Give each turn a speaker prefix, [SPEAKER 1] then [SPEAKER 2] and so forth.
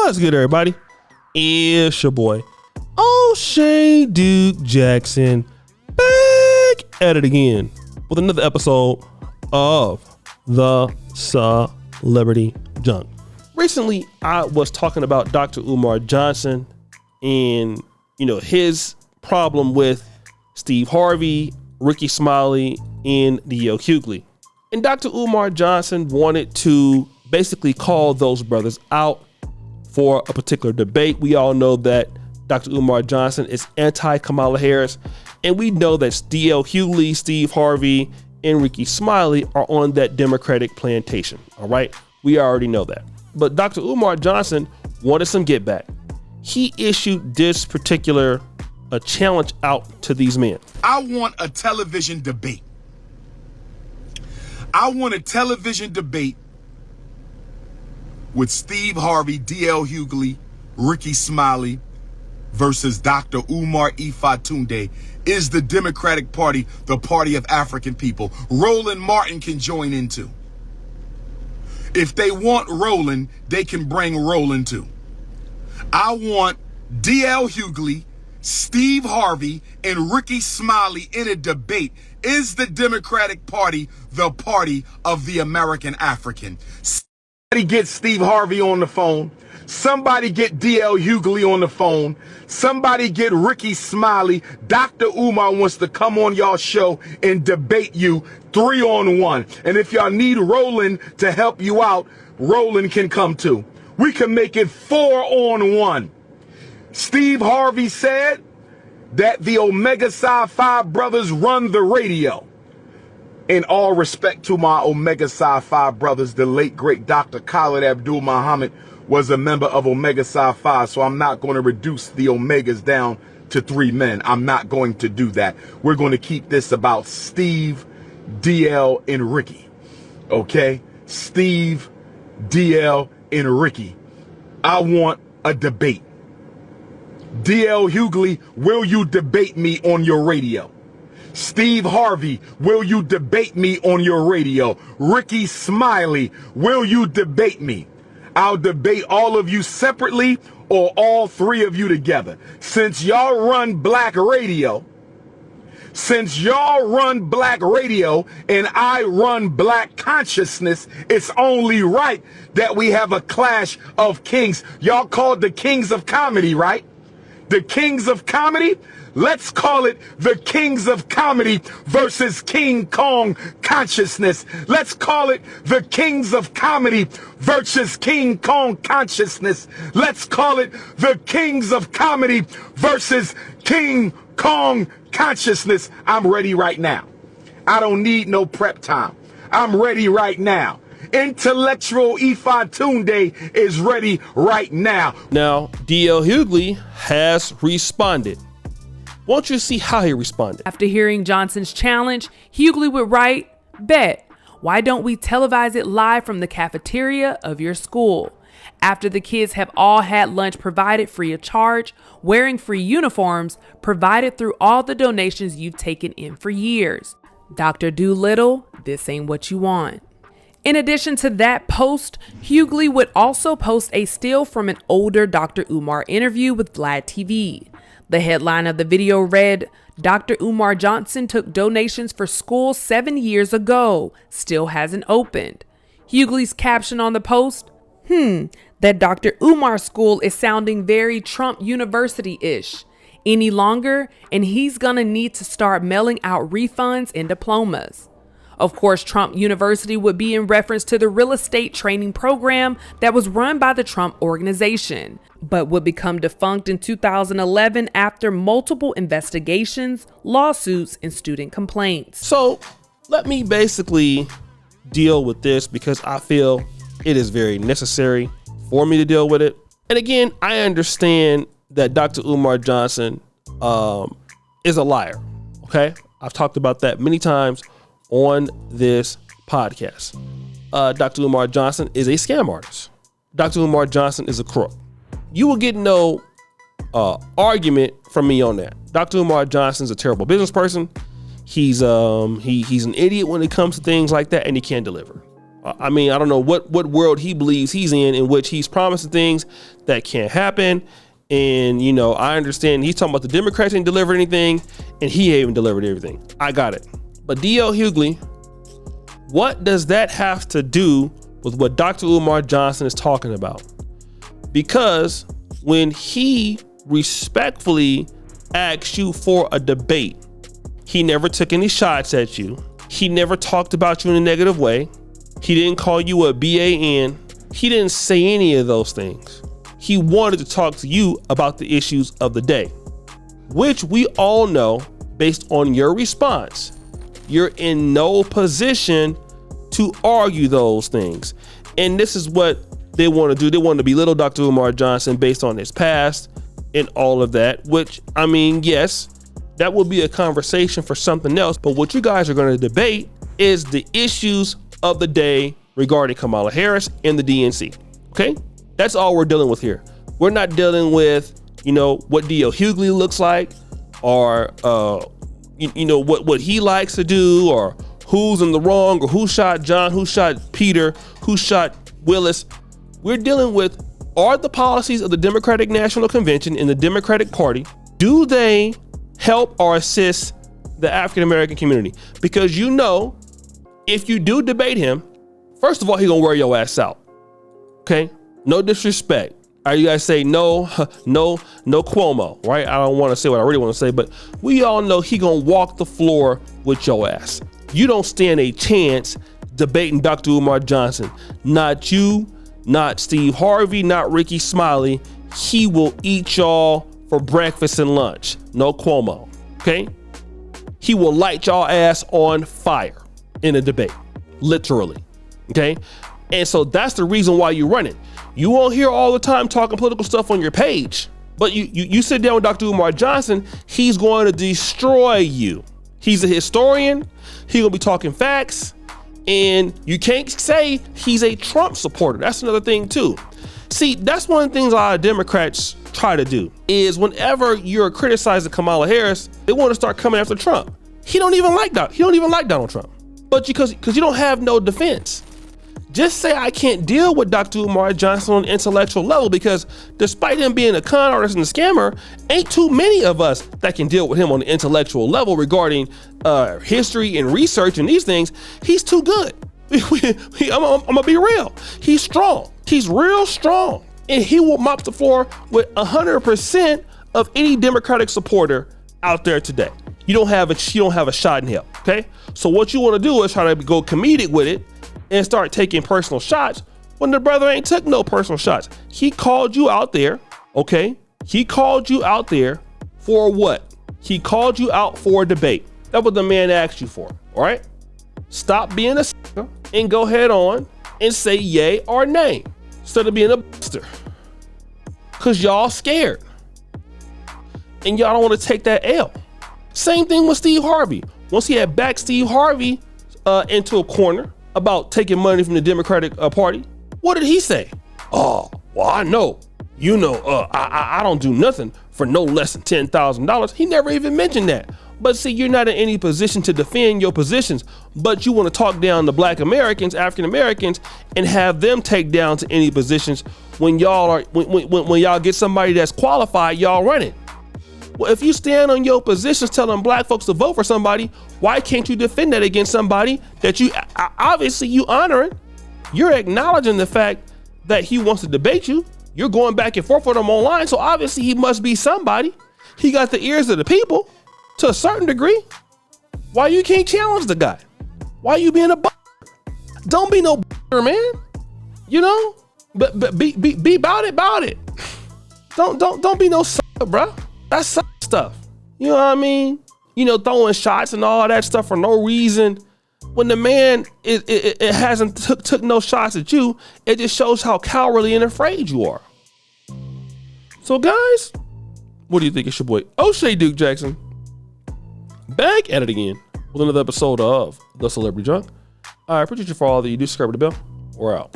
[SPEAKER 1] What's good, everybody? It's your boy, O'Shea Duke Jackson, back at it again with another episode of the Celebrity Junk. Recently, I was talking about Dr. Umar Johnson and, his problem with Steve Harvey, Ricky Smiley, and D.L. Hughley. And Dr. Umar Johnson wanted to basically call those brothers out for a particular debate. We all know that Dr. Umar Johnson is anti-Kamala Harris, and we know that D.L. Hughley, Steve Harvey, and Ricky Smiley are on that Democratic plantation. All right, we already know that. But Dr. Umar Johnson wanted some get back. He issued this particular challenge out to these men.
[SPEAKER 2] I want a television debate. I want a television debate with Steve Harvey, D.L. Hughley, Ricky Smiley versus Dr. Umar Tunde. Is the Democratic Party the party of African people? Roland Martin can join in too. If they want Roland, they can bring Roland too. I want D.L. Hughley, Steve Harvey, and Ricky Smiley in a debate. Is the Democratic Party the party of the American African? Somebody get Steve Harvey on the phone. Somebody get D.L. Hughley on the phone. Somebody get Ricky Smiley. Dr. Umar wants to come on y'all show and debate you 3-on-1. And if y'all need Roland to help you out, Roland can come too. We can make it 4-on-1. Steve Harvey said that the Omega Psi Phi brothers run the radio. In all respect to my Omega Psi Phi brothers, the late great Dr. Khalid Abdul Muhammad was a member of Omega Psi Phi, so I'm not going to reduce the Omegas down to 3 men. I'm not going to do that. We're going to keep this about Steve, DL, and Ricky. Okay? Steve, DL, and Ricky. I want a debate. DL Hughley, will you debate me on your radio? Steve Harvey, will you debate me on your radio? Ricky Smiley, will you debate me? I'll debate all of you separately or all 3 of you together. Since y'all run black radio, and I run black consciousness, it's only right that we have a clash of kings. Y'all called the kings of comedy, right? The kings of comedy? Let's call it the kings of comedy versus King Kong consciousness. Let's call it the kings of comedy versus King Kong consciousness. Let's call it the kings of comedy versus King Kong consciousness. I'm ready right now. I don't need no prep time. I'm ready right now. Intellectual Tunde is ready right now.
[SPEAKER 1] Now, D.L. Hughley has responded. Won't you see how he responded?
[SPEAKER 3] After hearing Johnson's challenge, Hughley would write, "Bet, why don't we televise it live from the cafeteria of your school? After the kids have all had lunch provided free of charge, wearing free uniforms provided through all the donations you've taken in for years. Dr. Doolittle, this ain't what you want." In addition to that post, Hughley would also post a still from an older Dr. Umar interview with Vlad TV. The headline of the video read, "Dr. Umar Johnson took donations for school 7 years ago, still hasn't opened." Hughley's caption on the post, "That Dr. Umar school is sounding very Trump University-ish. Any longer, and he's gonna need to start mailing out refunds and diplomas." Of course, Trump University would be in reference to the real estate training program that was run by the Trump organization, but would become defunct in 2011 after multiple investigations, lawsuits, and student complaints.
[SPEAKER 1] So let me basically deal with this because I feel it is very necessary for me to deal with it. And again, I understand that Dr. Umar Johnson is a liar. Okay, I've talked about that many times on this podcast. Dr. Umar Johnson is a scam artist. Dr. Umar Johnson is a crook. You will get no argument from me on that. Dr. Umar Johnson is a terrible business person. He's an idiot when it comes to things like that, and he can't deliver. I mean, I don't know what world he believes he's in which he's promising things that can't happen. And, you know, I understand he's talking about the Democrats ain't delivered anything and he ain't even delivered everything. I got it. But D.L. Hughley, what does that have to do with what Dr. Umar Johnson is talking about? Because when he respectfully asked you for a debate, he never took any shots at you. He never talked about you in a negative way. He didn't call you a BAN. He didn't say any of those things. He wanted to talk to you about the issues of the day, which we all know, based on your response, you're in no position to argue those things. And this is what they want to do. They want to belittle Dr. Umar Johnson based on his past and all of that, which, I mean, yes, that will be a conversation for something else. But what you guys are going to debate is the issues of the day regarding Kamala Harris and the DNC. Okay? That's all we're dealing with here. We're not dealing with, you know, what D.L. Hughley looks like, or you know what he likes to do, or who's in the wrong, or who shot John, who shot Peter, who shot Willis. We're dealing with, are the policies of the Democratic National Convention and the Democratic Party, do they help or assist the African American community? Because, you know, if you do debate him, first of all, he gonna wear your ass out. Okay? No disrespect. All right, you guys say no Cuomo, right? I don't want to say what I really want to say, but we all know he gonna walk the floor with your ass. You don't stand a chance debating Dr. Umar Johnson. Not you, not Steve Harvey, not Ricky Smiley. He will eat y'all for breakfast and lunch. No Cuomo, okay? He will light y'all ass on fire in a debate, literally, okay? And so that's the reason why you run it. You won't hear all the time talking political stuff on your page, but you sit down with Dr. Umar Johnson, he's going to destroy you. He's a historian. He's gonna be talking facts, and you can't say he's a Trump supporter. That's another thing too. See, that's one of the things a lot of Democrats try to do, is whenever you're criticizing Kamala Harris, they want to start coming after Trump. He don't even like Donald Trump, but because you don't have no defense. Just say I can't deal with Dr. Umar Johnson on an intellectual level, because despite him being a con artist and a scammer, ain't too many of us that can deal with him on the intellectual level regarding history and research and these things. He's too good. I'm gonna be real. He's strong. He's real strong, and he will mop the floor with 100% of any Democratic supporter out there today. You don't have a shot in hell. Okay, so what you want to do is try to go comedic with it and start taking personal shots when the brother ain't took no personal shots. He called you out there, okay? He called you out there for what? He called you out for a debate. That's what the man asked you for, all right? Stop being a sucker and go head on and say yay or nay instead of being a buster. Cause y'all scared and y'all don't want to take that L. Same thing with Steve Harvey. Once he had backed Steve Harvey into a corner about taking money from the Democratic Party, what did he say? Oh, well, I know, you know, I don't do nothing for no less than $10,000. He never even mentioned that. But see, you're not in any position to defend your positions, but you want to talk down the Black Americans, African Americans, and have them take down to any positions when y'all are, when y'all get somebody that's qualified, y'all run it. Well, if you stand on your positions telling black folks to vote for somebody, why can't you defend that against somebody that you obviously you honoring? You're acknowledging the fact that he wants to debate you. You're going back and forth with him online, so obviously he must be somebody. He got the ears of the people to a certain degree. Why you can't challenge the guy? Why you being a Don't be no man. You know, but be about it. Don't be no sucker, bro. That's stuff. You know what I mean? You know, throwing shots and all that stuff for no reason. When the man it hasn't took no shots at you, it just shows how cowardly and afraid you are. So guys, what do you think? It's your boy O'Shea Duke Jackson back at it again with another episode of The Celebrity Junk. I appreciate you for all that you do. Subscribe to the bell. We're out.